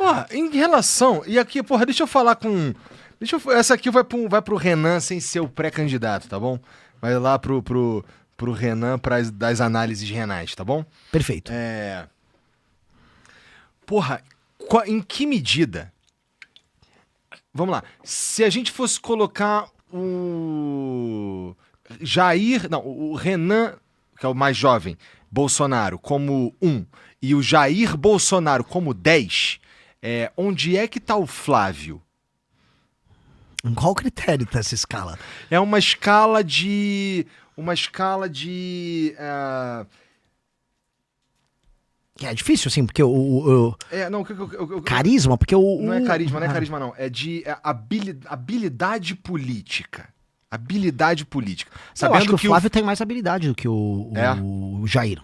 Porra, em relação... E aqui, porra, deixa eu falar com... essa aqui vai pro Renan sem ser o pré-candidato, tá bom? Vai lá pro Renan das análises renais, tá bom? Perfeito. Porra, em que medida... Vamos lá. Se a gente fosse colocar o Jair... Não, o Renan, que é o mais jovem, Bolsonaro, como 1, e o Jair Bolsonaro como 10, onde é que tá o Flávio? Em qual critério tá essa escala? É uma escala de... É difícil, assim, porque carisma, porque Não é carisma, não. É de habilidade política. Habilidade política. Eu acho que o Flávio tem mais habilidade do que o Jair.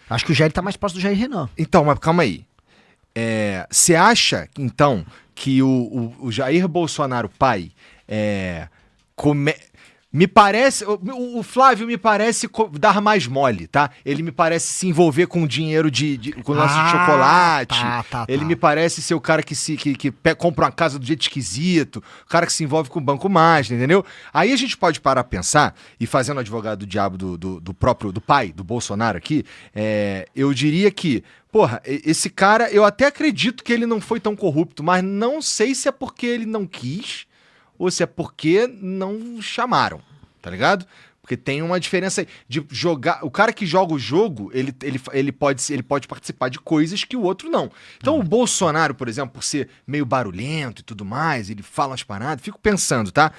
Acho que o Jair tá mais próximo do Jair Renan. Então, mas calma aí. Você acha, então, que o Jair Bolsonaro pai me parece... O Flávio me parece dar mais mole, tá? Ele me parece se envolver com dinheiro com lance de chocolate. Ele me parece ser o cara que compra uma casa do jeito esquisito. O cara que se envolve com o Banco Master, entendeu? Aí a gente pode parar a pensar, e fazendo advogado do diabo do pai, do Bolsonaro aqui, eu diria que, porra, esse cara, eu até acredito que ele não foi tão corrupto, mas não sei se é porque ele não quis ou se é porque não chamaram, tá ligado? Porque tem uma diferença aí de jogar... O cara que joga o jogo, ele pode participar de coisas que o outro não. Então o Bolsonaro, por exemplo, por ser meio barulhento e tudo mais, ele fala umas paradas, fico pensando, tá?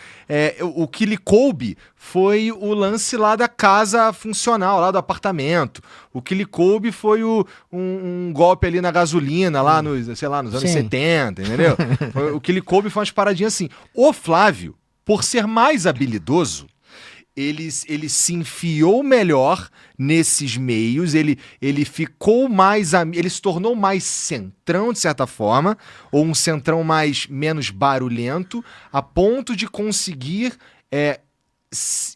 O que lhe coube foi o lance lá da casa funcional, lá do apartamento. O que lhe coube foi um golpe ali na gasolina, lá nos anos 70, entendeu? O que lhe coube foi umas paradinhas assim. O Flávio, por ser mais habilidoso, ele se enfiou melhor nesses meios, ele ficou mais... Ele se tornou mais centrão, de certa forma, ou um centrão menos barulhento, a ponto de conseguir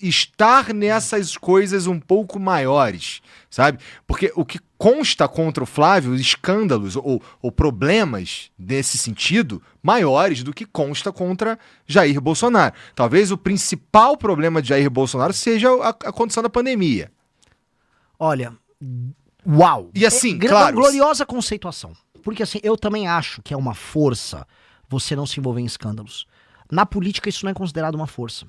estar nessas coisas um pouco maiores, sabe? Porque o que consta contra o Flávio, escândalos ou problemas nesse sentido, maiores do que consta contra Jair Bolsonaro. Talvez o principal problema de Jair Bolsonaro seja a condição da pandemia. Olha, uau! E assim, claro... Gloriosa conceituação. Porque assim, eu também acho que é uma força você não se envolver em escândalos. Na política isso não é considerado uma força.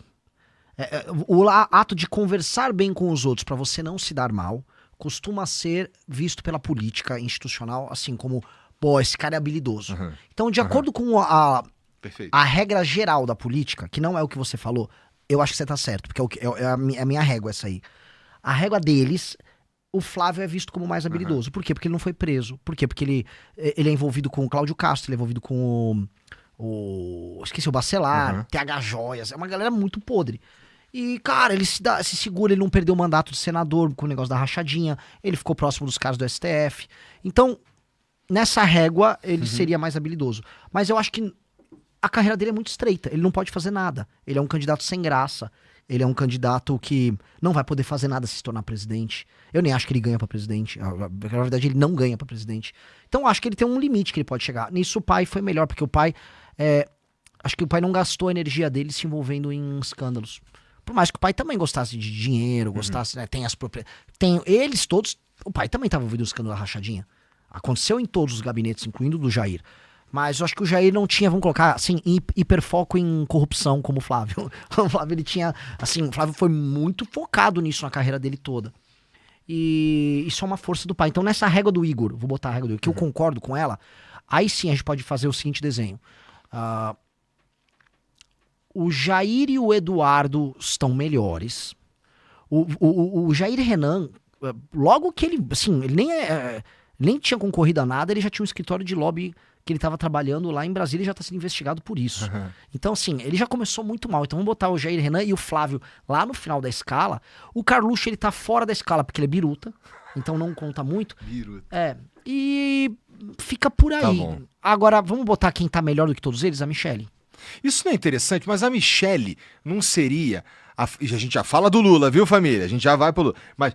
O ato de conversar bem com os outros para você não se dar mal costuma ser visto pela política institucional assim como, pô, esse cara é habilidoso. Então, de acordo com a regra geral da política, que não é o que você falou, eu acho que você tá certo, porque é a minha régua essa aí. A régua deles, o Flávio é visto como mais habilidoso. Por quê? Porque ele não foi preso. Por quê? Porque ele é envolvido com o Cláudio Castro, ele é envolvido com esqueci, o Bacelar, TH Joias, é uma galera muito podre. E, cara, ele se segura, ele não perdeu o mandato de senador com o negócio da rachadinha, ele ficou próximo dos caras do STF. Então, nessa régua, ele seria mais habilidoso. Mas eu acho que a carreira dele é muito estreita, ele não pode fazer nada. Ele é um candidato sem graça, ele é um candidato que não vai poder fazer nada se tornar presidente. Eu nem acho que ele ganha pra presidente, na verdade ele não ganha pra presidente. Então eu acho que ele tem um limite que ele pode chegar. Nisso o pai foi melhor, porque o pai, acho que o pai não gastou a energia dele se envolvendo em escândalos. Por mais que o pai também gostasse de dinheiro, gostasse, né, tem as propriedades. Eles todos, o pai também estava envolvido no escândalo da rachadinha. Aconteceu em todos os gabinetes, incluindo o do Jair. Mas eu acho que o Jair não tinha, vamos colocar, assim, hiperfoco em corrupção como o Flávio. O Flávio, ele tinha, assim, o Flávio foi muito focado nisso na carreira dele toda. E isso é uma força do pai. Então nessa régua do Igor, vou botar a régua do Igor, que eu concordo com ela, aí sim a gente pode fazer o seguinte desenho. O Jair e o Eduardo estão melhores. O Jair Renan, logo que ele, assim, ele nem tinha concorrido a nada, ele já tinha um escritório de lobby que ele estava trabalhando lá em Brasília e já está sendo investigado por isso. Então, assim, ele já começou muito mal. Então vamos botar o Jair Renan e o Flávio lá no final da escala. O Carluxo, ele tá fora da escala porque ele é biruta, então não conta muito. Biruta. E fica por aí. Tá bom. Agora, vamos botar quem tá melhor do que todos eles? A Michelle. Isso não é interessante, mas a Michelle não seria a gente já fala do Lula, viu, família? A gente já vai pro Lula. Mas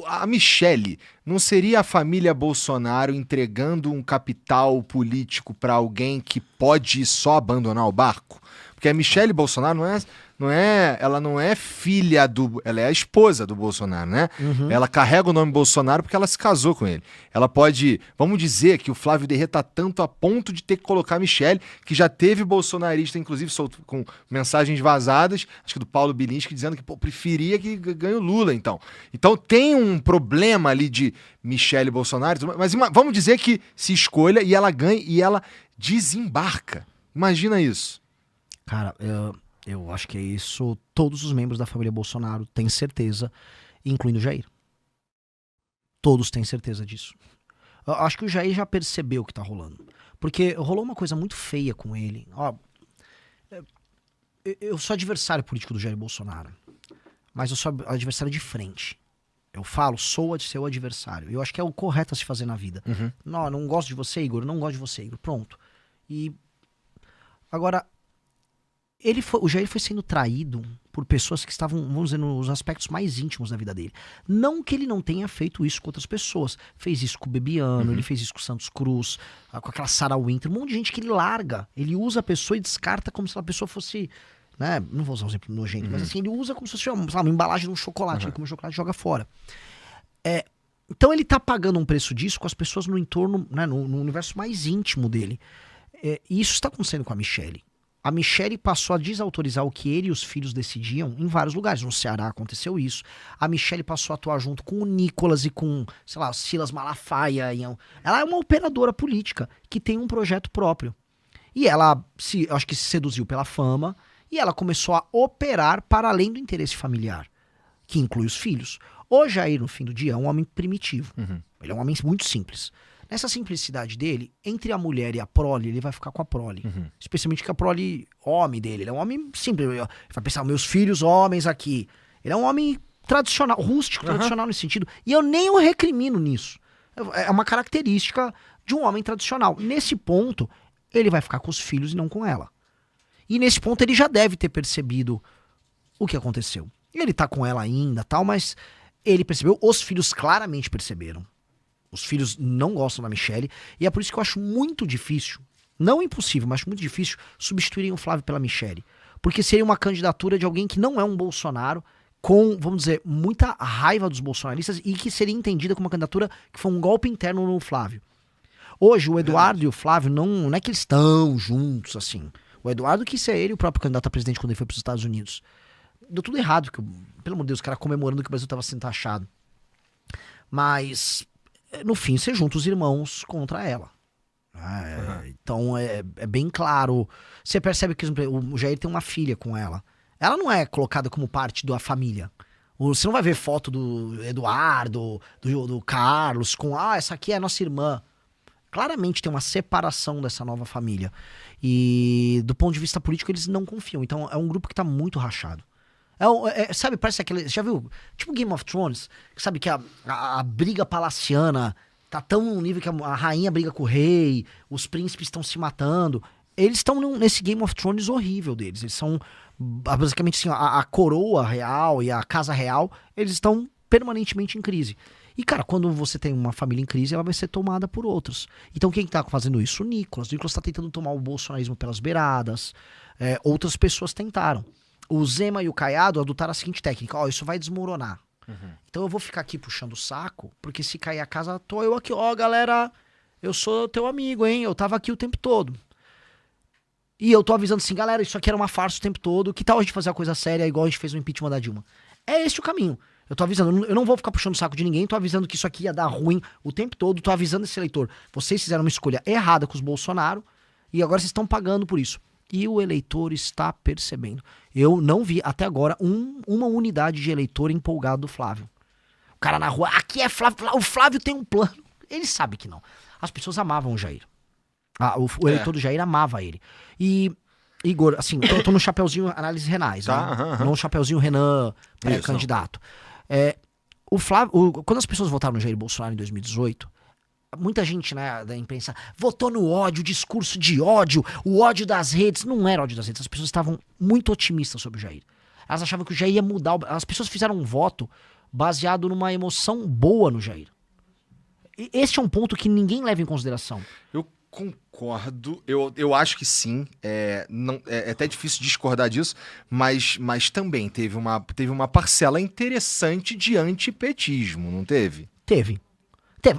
a Michelle não seria a família Bolsonaro entregando um capital político para alguém que pode só abandonar o barco? Porque a Michelle Bolsonaro ela não é filha ela é a esposa do Bolsonaro, né? Uhum. Ela carrega o nome Bolsonaro porque ela se casou com ele. Ela pode, vamos dizer que o Flávio Derret tá tanto a ponto de ter que colocar a Michelle, que já teve bolsonarista, inclusive com mensagens vazadas, acho que do Paulo Bilinski, dizendo que preferia que ganhe o Lula, então. Então tem um problema ali de Michelle Bolsonaro, mas vamos dizer que se escolha e ela ganha e ela desembarca. Imagina isso. Cara, eu acho que é isso. Todos os membros da família Bolsonaro têm certeza, incluindo o Jair. Todos têm certeza disso. Eu acho que o Jair já percebeu o que tá rolando. Porque rolou uma coisa muito feia com ele. Ó, eu sou adversário político do Jair Bolsonaro. Mas eu sou adversário de frente. Eu falo, sou seu adversário. Eu acho que é o correto a se fazer na vida. Uhum. Não gosto de você, Igor. Não gosto de você, Igor. Pronto. E agora... o Jair foi sendo traído por pessoas que estavam, vamos dizer, nos aspectos mais íntimos da vida dele. Não que ele não tenha feito isso com outras pessoas. Fez isso com o Bebiano, ele fez isso com o Santos Cruz, com aquela Sarah Winter. Um monte de gente que ele larga. Ele usa a pessoa e descarta como se a pessoa fosse... Né? Não vou usar um exemplo nojento, mas assim, ele usa como se fosse uma embalagem de um chocolate. Ele come o chocolate e joga fora. Então ele tá pagando um preço disso com as pessoas no entorno, né, no universo mais íntimo dele. E isso está acontecendo com a Michelle. A Michelle passou a desautorizar o que ele e os filhos decidiam em vários lugares. No Ceará aconteceu isso. A Michelle passou a atuar junto com o Nicolas e com, sei lá, Silas Malafaia. Ela é uma operadora política que tem um projeto próprio. E ela, acho que se seduziu pela fama e ela começou a operar para além do interesse familiar, que inclui os filhos. O Jair, no fim do dia, é um homem primitivo. Ele é um homem muito simples. Nessa simplicidade dele, entre a mulher e a prole, ele vai ficar com a prole. Especialmente com a prole homem dele. Ele é um homem simples. Ele vai pensar, meus filhos homens aqui. Ele é um homem tradicional, rústico, tradicional nesse sentido. E eu nem o recrimino nisso. É uma característica de um homem tradicional. Nesse ponto, ele vai ficar com os filhos e não com ela. E nesse ponto, ele já deve ter percebido o que aconteceu. Ele tá com ela ainda, tal, mas ele percebeu, os filhos claramente perceberam. Os filhos não gostam da Michelle, e é por isso que eu acho muito difícil, não impossível, mas muito difícil, substituírem o Flávio pela Michelle. Porque seria uma candidatura de alguém que não é um Bolsonaro, com, vamos dizer, muita raiva dos bolsonaristas, e que seria entendida como uma candidatura que foi um golpe interno no Flávio. Hoje, o Eduardo e o Flávio não é que eles estão juntos, assim. O Eduardo quis ser ele o próprio candidato a presidente quando ele foi para os Estados Unidos. Deu tudo errado, pelo amor de Deus, o cara comemorando que o Brasil estava sendo taxado. Mas... no fim, você junta os irmãos contra ela. Então, é bem claro. Você percebe que o Jair tem uma filha com ela. Ela não é colocada como parte da família. Você não vai ver foto do Eduardo, do Carlos, com, essa aqui é a nossa irmã. Claramente tem uma separação dessa nova família. E, do ponto de vista político, eles não confiam. Então, é um grupo que tá muito rachado. Sabe, parece aquele... Já viu? Tipo Game of Thrones. Sabe que a briga palaciana tá tão num nível que a rainha briga com o rei, os príncipes estão se matando. Eles estão nesse Game of Thrones horrível deles. Eles são, basicamente assim, a coroa real e a casa real, eles estão permanentemente em crise. E, cara, quando você tem uma família em crise, ela vai ser tomada por outros. Então, quem tá fazendo isso? O Nicolas. O Nicolas tá tentando tomar o bolsonarismo pelas beiradas. Outras pessoas tentaram. O Zema e o Caiado adotaram a seguinte técnica: isso vai desmoronar. Então eu vou ficar aqui puxando o saco, porque se cair a casa, tô eu aqui, galera, eu sou teu amigo, hein? Eu tava aqui o tempo todo. E eu tô avisando assim, galera, isso aqui era uma farsa o tempo todo, que tal a gente fazer a coisa séria igual a gente fez no impeachment da Dilma? É esse o caminho. Eu tô avisando, eu não vou ficar puxando o saco de ninguém, tô avisando que isso aqui ia dar ruim o tempo todo, tô avisando esse eleitor. Vocês fizeram uma escolha errada com os Bolsonaro, e agora vocês estão pagando por isso. E o eleitor está percebendo. Eu não vi até agora uma unidade de eleitor empolgado do Flávio. O cara na rua, aqui é Flávio, o Flávio tem um plano. Ele sabe que não. As pessoas amavam o Jair. O eleitor do Jair amava ele. E, Igor, assim, eu tô no chapeuzinho análises renais, né? No chapeuzinho Renan pré-candidato. O Flávio, quando as pessoas votaram no Jair Bolsonaro em 2018, muita gente, né, da imprensa votou no ódio, discurso de ódio, o ódio das redes. Não era ódio das redes, as pessoas estavam muito otimistas sobre o Jair. Elas achavam que o Jair ia mudar. As pessoas fizeram um voto baseado numa emoção boa no Jair. E este é um ponto que ninguém leva em consideração. Eu concordo, eu acho que sim, é até difícil discordar disso, mas também teve uma parcela interessante de antipetismo, não teve? Teve.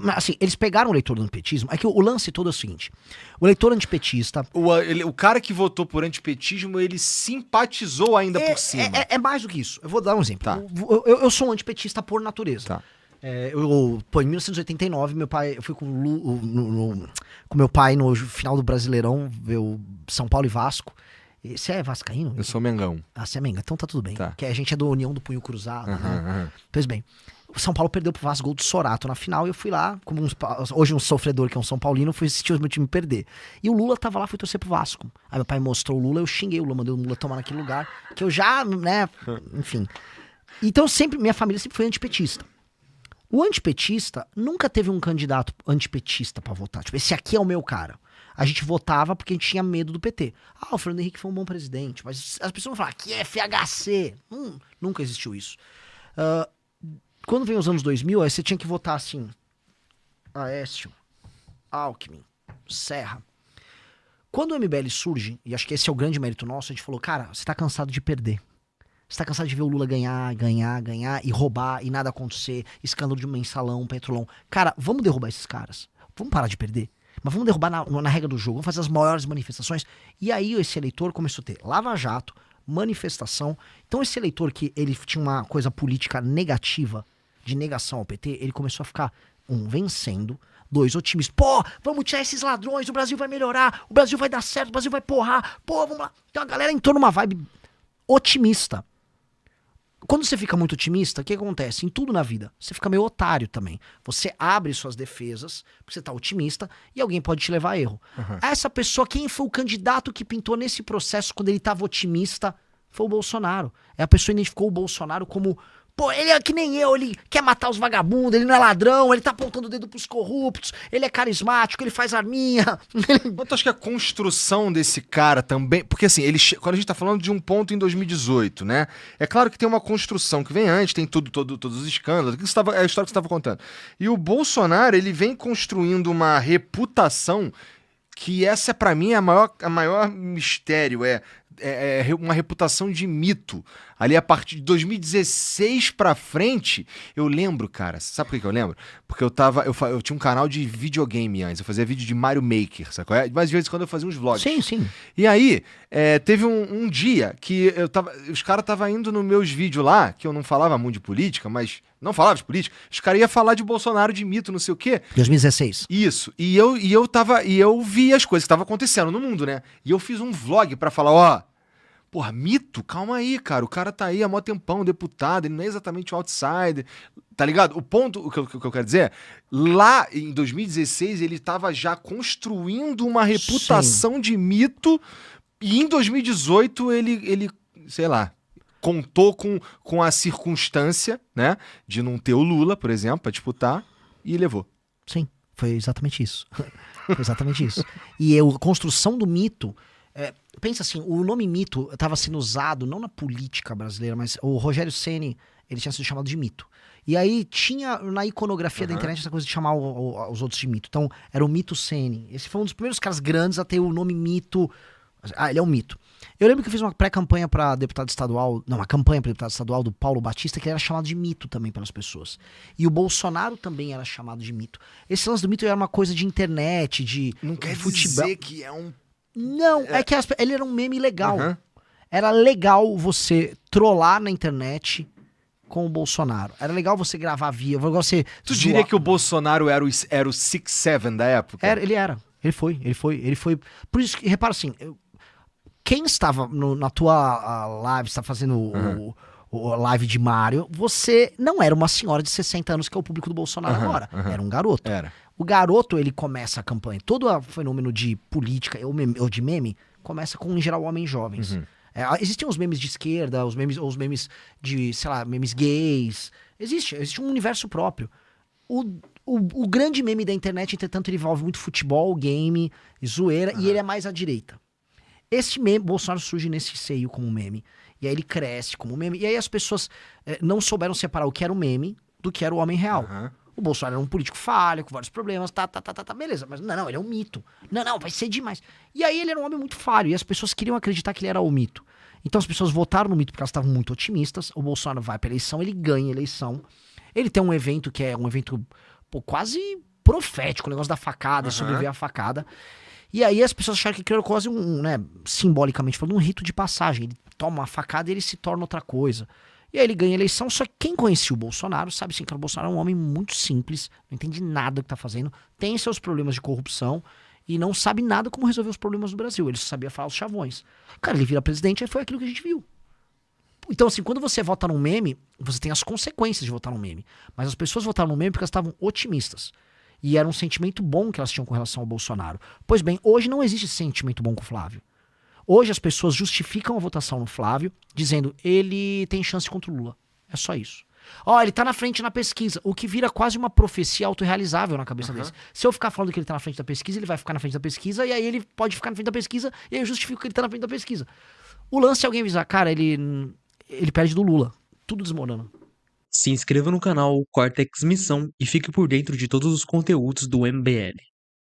Mas assim, eles pegaram o eleitor do antipetismo, é que o lance todo é o seguinte, o eleitor antipetista... O cara que votou por antipetismo, ele simpatizou ainda por cima. É mais do que isso, eu vou dar um exemplo. Tá. Eu sou um antipetista por natureza. Tá. Em 1989, eu fui com meu pai no final do Brasileirão, ver o São Paulo e Vasco. Você é vascaíno? Eu sou Mengão. Ah, você é Menga, então tá tudo bem. Tá. Porque a gente é do União do Punho Cruzado, né? Pois bem, o São Paulo perdeu pro Vasco, gol do Sorato na final, e eu fui lá, como hoje um sofredor que é um São Paulino, fui assistir o meu time perder. E o Lula tava lá, fui torcer pro Vasco. Aí meu pai mostrou o Lula, eu xinguei o Lula, mandei o Lula tomar naquele lugar, que eu já, né, enfim. Então minha família sempre foi antipetista. O antipetista nunca teve um candidato antipetista pra votar. Tipo, esse aqui é o meu cara. A gente votava porque a gente tinha medo do PT. O Fernando Henrique foi um bom presidente. Mas as pessoas vão falar, que é FHC. Nunca existiu isso. Quando vem os anos 2000, aí você tinha que votar assim. Aécio, Alckmin, Serra. Quando o MBL surge, e acho que esse é o grande mérito nosso, a gente falou, cara, você tá cansado de perder. Você tá cansado de ver o Lula ganhar e roubar e nada acontecer, escândalo de mensalão, petrolão. Cara, vamos derrubar esses caras. Vamos parar de perder. Mas vamos derrubar na regra do jogo, vamos fazer as maiores manifestações. E aí esse eleitor começou a ter Lava Jato, manifestação. Então esse eleitor que ele tinha uma coisa política negativa, de negação ao PT, ele começou a ficar, vencendo, 2, otimista. Pô, vamos tirar esses ladrões, o Brasil vai melhorar, o Brasil vai dar certo, o Brasil vai porrar. Pô, vamos lá. Então a galera entrou numa vibe otimista. Quando você fica muito otimista, o que acontece? Em tudo na vida, você fica meio otário também. Você abre suas defesas, porque você tá otimista, e alguém pode te levar a erro. Essa pessoa, quem foi o candidato que pintou nesse processo quando ele tava otimista, foi o Bolsonaro. A pessoa identificou o Bolsonaro como... Pô, ele é que nem eu, ele quer matar os vagabundos, ele não é ladrão, ele tá apontando o dedo pros corruptos, ele é carismático, ele faz arminha. Eu acho que a construção desse cara também... Porque assim, quando a gente tá falando de um ponto em 2018, né? É claro que tem uma construção que vem antes, tem todos os escândalos, é a história que você estava contando. E o Bolsonaro, ele vem construindo uma reputação que essa, pra mim, é a maior mistério, é uma reputação de mito. Ali a partir de 2016 pra frente, eu lembro, cara, sabe por que eu lembro? Porque eu tinha um canal de videogame antes, eu fazia vídeo de Mario Maker, sabe qual é? Mas de vez em quando eu fazia uns vlogs. Sim. E aí, teve um dia que os caras estavam indo nos meus vídeos lá, que eu não falava muito de política, mas não falava de política, os caras iam falar de Bolsonaro, de mito, não sei o quê. 2016. Isso. E eu vi as coisas que estavam acontecendo no mundo, né? E eu fiz um vlog pra falar, porra, mito? Calma aí, cara. O cara tá aí há mó tempão, deputado, ele não é exatamente o outsider, tá ligado? O ponto, o que eu quero dizer, lá em 2016 ele tava já construindo uma reputação de mito, e em 2018 ele sei lá, contou com a circunstância, né, de não ter o Lula, por exemplo, pra disputar, e levou. Sim, foi exatamente isso. Foi exatamente isso. E a construção do mito... pensa assim, o nome mito estava sendo usado não na política brasileira, mas o Rogério Ceni, ele tinha sido chamado de mito. E aí tinha na iconografia da internet essa coisa de chamar os outros de mito. Então era o mito Ceni. Esse foi um dos primeiros caras grandes a ter o nome mito. Ele é um mito. Eu lembro que eu fiz uma pré-campanha para deputado estadual, uma campanha para deputado estadual do Paulo Batista, que ele era chamado de mito também pelas pessoas. E o Bolsonaro também era chamado de mito. Esse lance do mito era uma coisa de internet, de não quer futebol. dizer que é um... Não, é que ele era um meme legal. Era legal você trollar na internet com o Bolsonaro. Era legal você gravar via, você... Tu diria que o Bolsonaro era o 6'7" da época? Ele era. Ele foi. Por isso que, repara assim, quem estava na tua live, está fazendo o live de Mário, você não era uma senhora de 60 anos que é o público do Bolsonaro agora. Era um garoto. O garoto, ele começa a campanha. Todo o fenômeno de política ou de meme começa com, em geral, homens jovens. Existem os memes de esquerda, os memes de, sei lá, memes gays. Existe um universo próprio. O grande meme da internet, entretanto, ele envolve muito futebol, game, zoeira, e ele é mais à direita. Esse meme, Bolsonaro surge nesse seio como meme. E aí ele cresce como meme. E aí as pessoas não souberam separar o que era o meme do que era o homem real. Aham. O Bolsonaro era um político falho, com vários problemas, beleza. Mas não, ele é um mito. Não, vai ser demais. E aí ele era um homem muito falho. E as pessoas queriam acreditar que ele era o mito. Então as pessoas votaram no mito porque elas estavam muito otimistas. O Bolsonaro vai pra eleição, ele ganha a eleição. Ele tem um evento que é um evento quase profético, o negócio da facada, sobreviver à facada. E aí as pessoas acharam que aquilo era quase simbolicamente falando, um rito de passagem. Ele toma uma facada e ele se torna outra coisa. E aí ele ganha a eleição, só que quem conhecia o Bolsonaro sabe sim que o Bolsonaro é um homem muito simples, não entende nada do que tá fazendo, tem seus problemas de corrupção e não sabe nada como resolver os problemas do Brasil. Ele só sabia falar os chavões. Cara, ele vira presidente e foi aquilo que a gente viu. Então, assim, quando você vota num meme, você tem as consequências de votar num meme. Mas as pessoas votaram num meme porque elas estavam otimistas. E era um sentimento bom que elas tinham com relação ao Bolsonaro. Pois bem, hoje não existe esse sentimento bom com o Flávio. Hoje as pessoas justificam a votação no Flávio, dizendo ele tem chance contra o Lula. É só isso. Ele tá na frente na pesquisa, o que vira quase uma profecia autorrealizável na cabeça deles. Se eu ficar falando que ele tá na frente da pesquisa, ele vai ficar na frente da pesquisa, e aí ele pode ficar na frente da pesquisa, e aí eu justifico que ele tá na frente da pesquisa. O lance é alguém avisar, cara, ele perde do Lula. Tudo desmorona. Se inscreva no canal Cortex Missão e fique por dentro de todos os conteúdos do MBL.